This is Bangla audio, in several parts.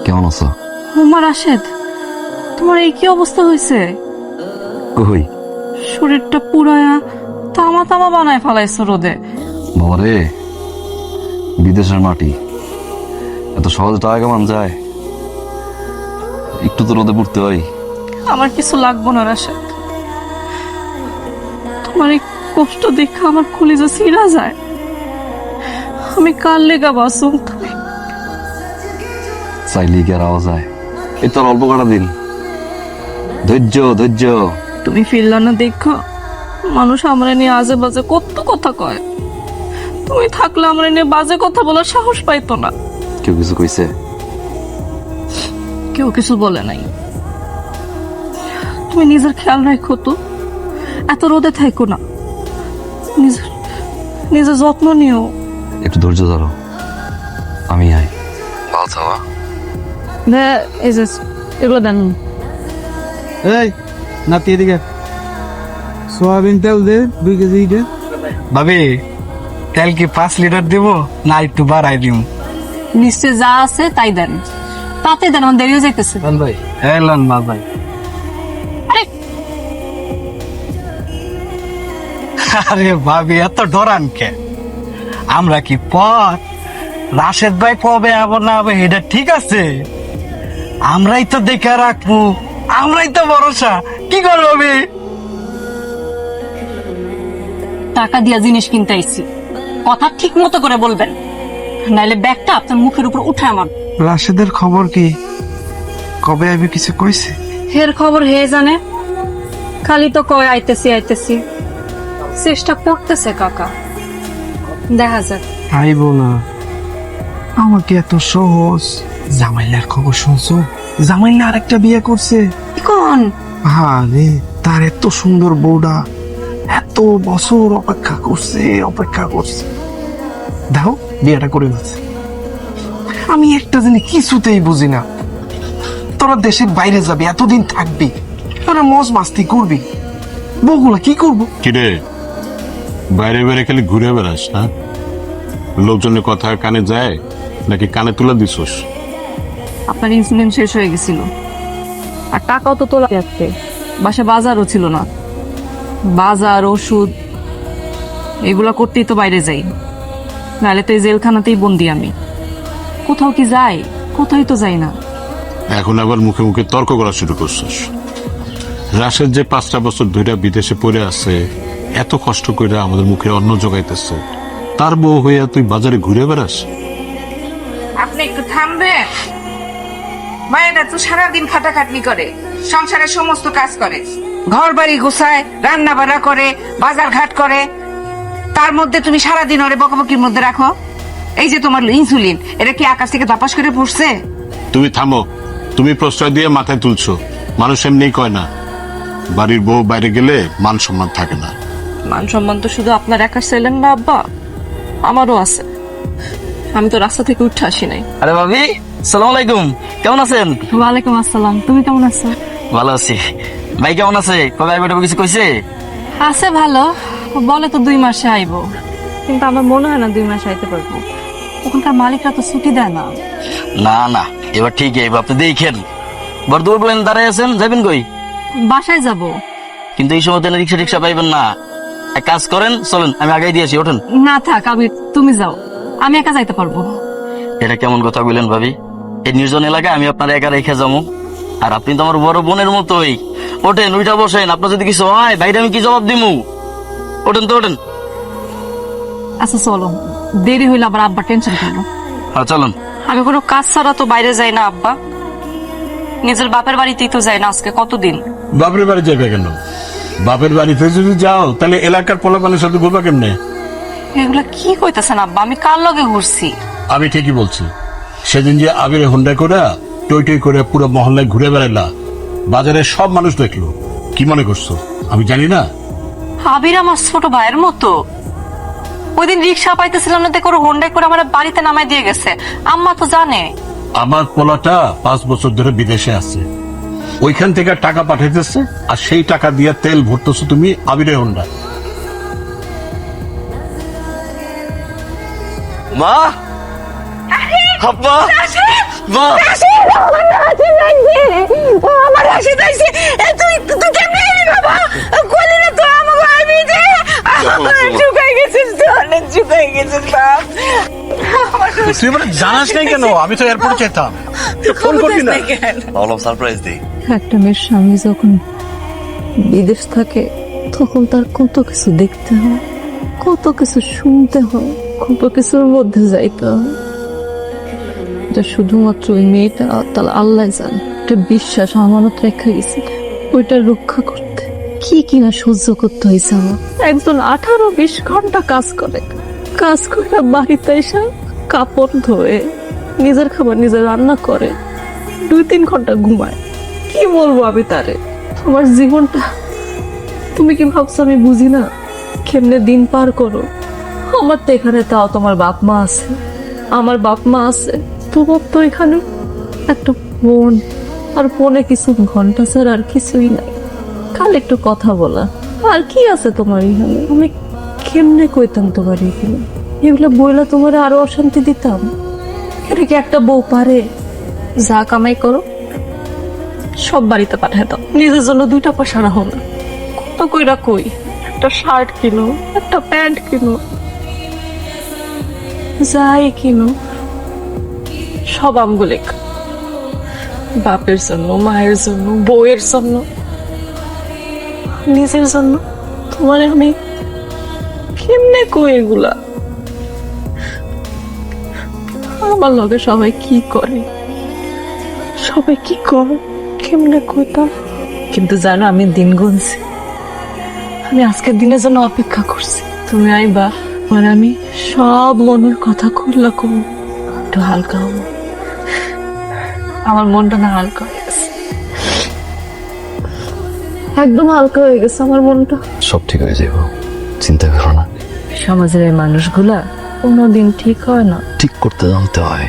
কেমন আছো? ওমা রাশেদ, তোমার এই কি অবস্থা হয়েছে? কই শরীরটা পুরায়া তামা তামা বানায় ফেলাইছো রোদে। বাবারে, বিদেশের মাটি, এত সহজে টাকা কেমন যায়? একটু তো রোদে পড়তে হয়। আমার কিছু লাগবো না রাশেদ, তোমার এই কষ্ট দেখে আমার কলিজা ছিঁড়া যায়। আমি কার লেগা বাসুম? চাইলে কি আর আওয়া যায়? এই তো আর অল্প কটা দিন, ধৈর্য ধৈর্য। তুমি ফিরলা না দেখো, মানুষ আমরা নিয়ে আজে বাজে কত কথা কয়। তুমি থাকলে আমরা নিয়ে বাজে কথা বলার সাহস পাইতো না। কেউ কিছু কইছে? কেউ কিছু বলে নাই। তুমি নিজের খেয়াল রাখো তো, এত রোদে থাকো না, নিজের নিজের যত্ন নিও। একটু ধৈর্য ধরো, আমি আই। ভালো থাকা। এই যে এগুলো দেন। এই নাতি এদিকে সোয়াবিন তেল দে 2 কেজি দে। ভাবি তেল কি 5 লিটার দিব না একটু বাড়াই দিম? নিশ্চয় যা আছে তাই দেন, তাতে দেন, আমার দেরিও যাইতেছে। ভাই এলান মা ভাই। আরে আরে ভাবি এত ডরান কে? আমরা কি পথ রাশেদ ভাই কবে আবার না হবে এটা ঠিক আছে, আমরাই তো দেখে রাখবো, আমরাই তো ভরসা। কি করবো আমি? টাকা দিয়া জিনিস কিনতে আইছি, কথা ঠিক মতো করে বলবেন, নাইলে ব্যাগটা আপনার মুখের উপর উঠে আমার। রাশেদের খবর কি? কবে আইবে কিছু কইছে? হের খবর হে জানে, খালি তো কয় আইতেছি আইতেছি। চেষ্টা করতেছে কাকা, দেখা যাক। আইব না, আমাকে এত সহজ। জামাইলার খবর শুনছো? জামাইলা আরেকটা বিয়ে করছে। কোন? আরে তার এত সুন্দর বউটা এত বছর অপেক্ষা করছে, দাও বিয়েটা করে ফেলছে। আমি একটা জিনিস কিছুতেই বুঝি না, তোরা দেশের বাইরে যাবি, এতদিন থাকবি, তোরা মজ মাস্তি করবি, বউগুলা কি করবো? কিরে, বাইরে বাইরে খালি ঘুরে বেড়াস না? লোকজনের কথা কানে যায় নাকি কানে তুলে দিছস? আপনার ইনসুলিন শেষ হয়ে গেছিল, আর টাকাও তো তোলা যাচ্ছে, বাসা বাজারও ছিল না। বাজার, ওষুধ এগুলা করতেই তো বাইরে যাই, নাহলে তো এই জেলখানাতেই বন্দি আমি। কোথাও কি যাই? কোথায় তো যাই না। এখন আবার মুখে মুখে তর্ক করা শুরু করছস। রাশেদ যে 5টা বছর ধরে বিদেশে পড়ে আছে, এত কষ্ট করে আমাদের মুখে অন্ন জোগাইতেছে, তার বউ হইয়া তুই বাজারে ঘুরে বেড়াস? আপনি একটু থামবেন? মায়েরা তো সারাদিন খাটাখাটনি করে, সংসারের সমস্ত কাজ করে, ঘর বাড়ি গোছায়, রান্না বান্না করে, বাজার ঘাট করে, তার মধ্যে তুমি সারাদিন ওরে বকাবকির মধ্যে রাখো। এই যে তোমার ইনসুলিন, এটা কি আকাশ থেকে তাপাস করে পড়ছে? তুমি থামো, তুমি প্রশ্রয় দিয়ে মাথায় তুলছো। মানুষ এমনি কয় না, বাড়ির বউ বাইরে গেলে মান সম্মান থাকে না। মান সম্মান তো শুধু আপনার একা ছিলেন না আব্বা, আমারও আছে। আমি তো রাস্তা থেকে উঠে আসি নাই। আরে ভাবি, সালাম আলাইকুম, কেমন আছেন? ওয়ালাইকুম আসসালাম, তুমি কেমন আছো? ভালো আছি। ভাই কেমন আছে? কবে আইবে কিছু কইছে? আছে ভালো, বলে তো 2 মাসে আইবো, কিন্তু আমার মনে হয় না 2 মাসে আইতে পারবো। ওখানকার মালিকরা তো ছুটি দেয় না। না না, এবার ঠিক আইব, আপনি দেখেন। বর্ধমান বলেন দাঁড়ায় আছেন, যাবেন কই? বাসায় যাব। কিন্তু এই সময় রিক্সা টিক্সা পাইবেন না। এক কাজ করেন, চলেন আমি আগাই দিয়েছি, ওঠেন। না থাক, তুমি যাও, আমি একা যাইতে পারবো। এটা কেমন কথা বললেন ভাবি? এই নির্জন এলাকায় আমি আপনার একা রেখে যাবো? আর আপনি তো আমার বড় বোনের মতোই। ওঠেন, উইটা বসেন, আপনার যদি কিছু হয় বাইরে আমি কি জবাব দিমু? ওঠেন তো, ওঠেন। আচ্ছা চলো, দেরি হইলে আবার আব্বা টেনশন করবো। হ্যাঁ চলুন। আমি কোনো কাজ ছাড়া তো বাইরে যাই না আব্বা, নিজের বাপের বাড়িতেই তো যাই না আজকে কতদিন। বাপের বাড়ি যাবে কেন? বাপের বাড়িতে যদি যাও তাহলে এলাকার পোলাপানের সাথে ঘুরবা কেমনে? এগুলা কি কইতাছেন আব্বা? আমি কার লগে ঘুরছি? আমি ঠিকই বলছি। সেদিন যে আবিরে হোন্ডা করে টই টই করে পুরো মহল্লায় ঘুরে বেড়াইলা, বাজারে সব মানুষ দেখলো, কি মনে করছো আমি জানি না? আবির আমার ছোট ভাইয়ের মতো। ওই দিন রিক্সা পাইতেছিলাম না, দেখো হোন্ডায় করে আমার বাড়িতে নামাই দিয়ে গেছে। আম্মা তো জানে। আমার পোলাটা 5 বছর ধরে বিদেশে আছে, ওইখান থেকে টাকা পাঠাইতেছে, আর সেই টাকা দিয়ে তেল ভরতেছো তুমি আবিরে হোন্ডা। মা, আব্বা, মা, হইছে এ তুই তুই কেমনে এলি বাবা কইলি না তো আমাকে আমি যে চুকাই গেছিস তো অনেক চুকাই গেছিস বাপ তুই মানে জানাস নাই কেন? আমি তো এয়ারপোর্টে যেতাম, ফোন করবি না? ভাবলাম সারপ্রাইজ দিই। একটা মেয়ের স্বামী যখন বিদেশ থাকে তখন তার কত কিছু দেখতে হয়, কত কিছু শুনতে হয়, কত কিছুর মধ্যে যাইতে হয়। এটা শুধুমাত্র ওই মেয়েটা তাহলে আল্লাহ জানে। একটা বিশ্বাস আমানত রেখে গেছি, ওইটা রক্ষা করতে কি কিনা সহ্য করতে হয়েছে আমার। একজন 18-20 ঘন্টা কাজ করে, কাজ করে বাড়িতে এসে কাপড় ধোয়ে নিজের খাবার নিজে রান্না করে, 2-3 ঘন্টা ঘুমায়। কি বলবো আমি তারে? তোমার জীবনটা তুমি কি ভাবছো আমি বুঝি না কেমনে দিন পার করো? আমার তো এখানে তাও তোমার বাপ মা আছে, আমার বাপ মা আছে, তোমার তো এখানে একটা ফোন, আর ফোনে কিছু ঘন্টা ছাড়া আর কিছুই নাই, কাল একটু কথা বলা, আর কি আছে তোমার এখানে? আমি কেমনে কইতাম তোমার এখানে? এগুলো বইলা তোমার আরো অশান্তি দিতাম? এটা কি একটা বউ পারে? যা কামাই করো সব বাড়িতে পাঠায় দাও, নিজের জন্য 2টা পয়সা রাখো না। কত কইরা কই একটা শার্ট কিনো, একটা প্যান্ট কিনো, যাই কিনো সব আমগুলিক বাপের জন্য, মায়ের জন্য, বউয়ের জন্য, নিজের জন্য। তোমার আমি কেমনে কই এগুলা? আমার লগে সবাই কি করে, সবাই কি করে, কেমনে কইতাম? কিন্তু জানো আমি দিন গুনছি, আমি আজকের দিনের জন্য অপেক্ষা করছি। তুমি আইবা, মানে আমি সব মনের কথা খুললা কম, একটু হালকা হবো। আমার মনটা না হালকা হয়ে গেছে, একদম হালকা হয়ে গেছে আমার মনটা। সব ঠিক হয়ে যাবো, চিন্তা করো না। সমাজের এই মানুষগুলা কোনোদিন ঠিক হয় না। ঠিক করতে জানতে হয়।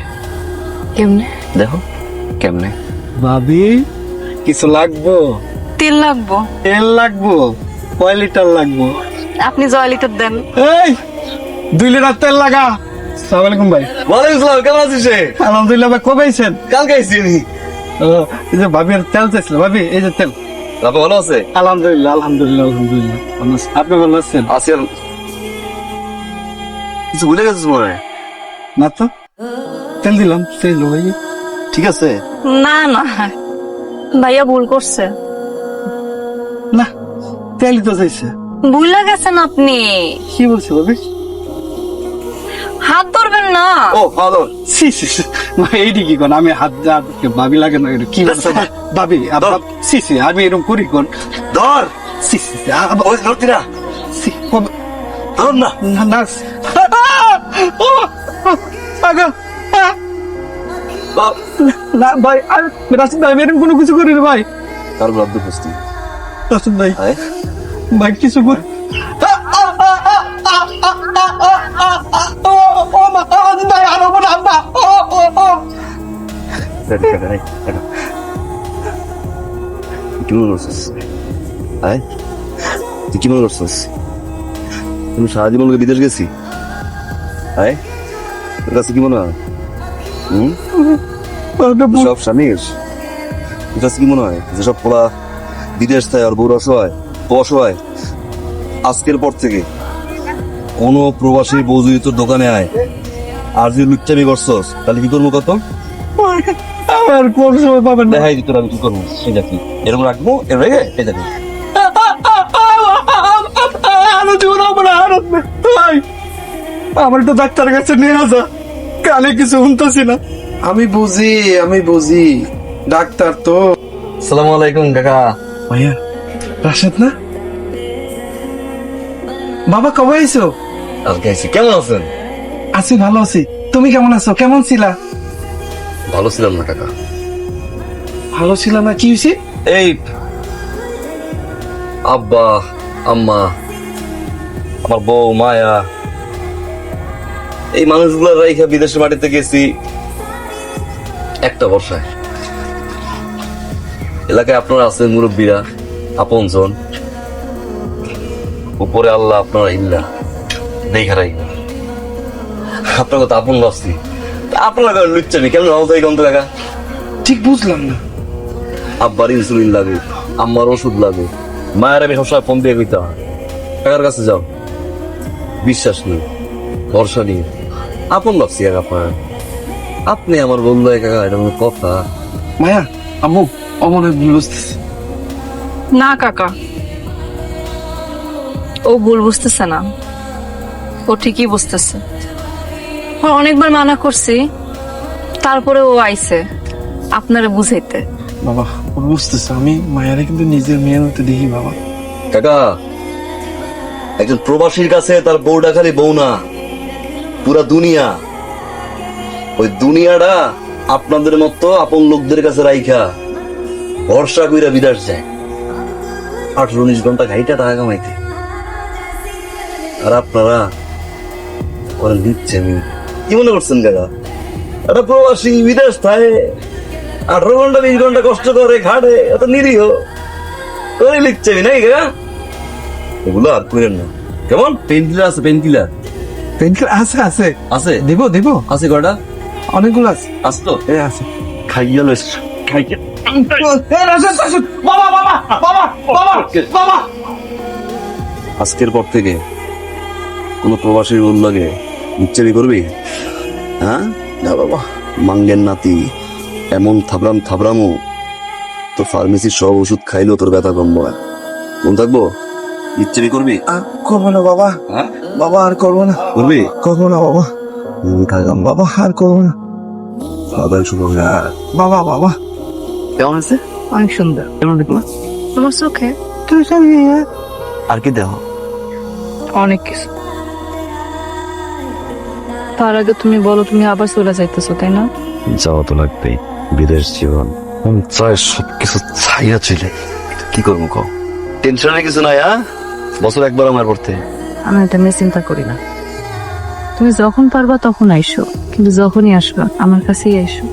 কেমনে? দেখো কেমনে। ভাবি কিছু লাগবো? তেল লাগবো। তেল লাগবো? কয় লিটার লাগবো? আপনি 1 লিটার দেন। এই 2 লিটার তেল লাগা। আসসালামু আলাইকুম ভাই। ওয়ালাইকুম আসসালাম, কেমন আছিস? আলহামদুলিল্লাহ ভাই, কবে আইছেন? কালকে আইসি আমি। এই যে ভাবি আর তেল চাইছিল, ভাবি এই যে তেল। আপনি ভালো আছে? আলহামদুলিল্লাহ আলহামদুলিল্লাহ আলহামদুলিল্লাহ। আপনি ভালো আছেন? আছি আর কিছু ভুলে গেছিস মনে হয়? না তো, তেল দিলাম, তেল ভাই। ঠিক আছে। না না, ভাইয়া ভুল করছে। না, তেলই তো চাইছে। ভুলে গেছেন আপনি, কি বলছো ভাবি? হাত ধরবেন না। ও ভালো। সি সি সি, ভাই এইটি কি কোন? আমি হাত ভাবি লাগে না, এটা কি বলছো ভাবি? সি সি, আমি এরকম করি কোন? ধর। সি সি সি, ওই ধরতি না। সি, ধর না। না না, ও পাগল। না ভাই, আর রাসিদ ভাই, আমি এরকম কোনো কিছু করি না ভাই। তারপর আব্দুল হস্তি। রাসিদ ভাই, হ্যাঁ ভাই কিছু করি। কি মনে করছিস? হ্যাঁ তুই কি মনে করছিস? তুমি সারা জীবন বিদেশ গেছি? হ্যাঁ তোর কাছে কি মনে হয়? সব স্বামীর তোর কাছে কি মনে হয়? যেসব পোলা বিদেশ থাকে আর বউর অসহায়, অসহায়, আজকের পর থেকে কোনো প্রবাসী বউ যদি তোর দোকানে আয় আর যদি লুচ্চামি করছস তাহলে কি করবো কত? আমার কোন সময় পাবেন না। দেখাই দিত আমি কি করবো, এই দেখি এরকম রাখবো, এর রেগে এই দেখি। আমার তো ডাক্তারের কাছে নিয়ে আসা, কানে কিছু শুনতেছি না। আমি বুঝি ডাক্তার তো। আসসালামু আলাইকুম কাকা। ভাইয়া রাশেদ না? বাবা কবে আইছো? কালকে আইছি। কেমন আছেন? আছি, ভালো আছি। তুমি কেমন আছো? কেমন ছিলা? ভালো ছিলাম না কাকা। ভালো ছিলাম না? কি হয়েছে? এই আব্বা, আম্মা, আমার বউ, মায়া, এই মানুষগুলো রাইখা বিদেশের মাটিতে গেছি একটা বর্ষায়। এলাকায় আপনারা আছেন মুরব্বীরা, আপনজন, উপরে আল্লাহ আপনারা ইল্লা দেখা রাখবে। আপনার কথা আপন ভাবছি, আপনারা লুচ্চামি কেমন হতো এই গন্ধ কাকা? ঠিক বুঝলাম না। আব্বার ইনসুলিন লাগে, আমার ওষুধ লাগে, মায়ের আমি সবসময় ফোন দিয়ে কইতে হয় কাকার কাছে যাও, বিশ্বাস নিয়ে ভরসা নিয়ে আপন ভাবছি আপনার। আপনি আমার বললো কাকা, এটা কোনো কথা? মায়া আম্মু অমনে ভুল বুঝতেছে। না কাকা, ও ভুল বুঝতেছে না, ও ঠিকই বুঝতেছে। ওর অনেকবার মানা করছি, তারপরে ও আইছে আপনারা বুঝাইতে। বাবা ভুল বুঝতেছে, আমি মায়ারে কিন্তু নিজের মেয়ের মতো দেখি বাবা। কাকা, একজন প্রবাসীর কাছে তার বউটা খালি বউ না, পুরা দুনিয়া। ওই দুনিয়াটা আপনাদের মতো আপন লোকদের কাছে রাইখা ভরসা কইরা বিদেশ যায় 18-19 ঘন্টা ঘাইটা টাকা কামাইতে। আর আপনারা ওরা লিখছেন, কি মনে করছেন কাকা? একটা প্রবাসী বিদেশ থাকে 18 ঘন্টা 20 ঘন্টা কষ্ট করে খাটে, এত নিরীহ ওই লিখছে নাকি কাকা? এগুলো আর করেন না কেমন? পেনকিলার আছে, পেনকিলার পেনকিলার আছে আছে আছে, দেবো দেবো, আছে কয়টা? অনেকগুলো আছে। আসতো আছে। খাইয়া লইস, খাইয়া বাবা বাবা বাবা বাবা বাবা। আজকের পর থেকে কোন প্রবাসীর বল লাগে ইচ্ছারি করবি? হ্যাঁ না বাবা, মাঙ্গের নাতি এমন থাবরামো তো ফার্মেসির সব ওষুধ খাইলেও তোর ব্যথা কমবো না। মন থাকবো? ইচ্ছারি করবি? আর করবো না বাবা, হ্যাঁ বাবা আর করবো না, করবি? করবো না বাবা, খাইলাম বাবা আর করবো না বাবা, শুভ বাবা। বাবা কেমন আছে? অনেক সুন্দর কেমন দেখলো? তোমার চোখে তুই আর কি দেহ? অনেক কিছু। তার আগে তুমি বলো, তুমি আবার চলে যাইতেছো তাই না? যাওয়া তো লাগবেই, বিদেশ জীবন চায় সবকিছু ছাইয়া চলে। কি করবো কও? টেনশনের কিছু নাই। হ্যাঁ, বছর একবার আমার পড়তে। আমি এটা নিয়ে চিন্তা করি না। তুমি যখন পারবা তখন আইসো, কিন্তু যখনই আসবা আমার কাছেই আইসো।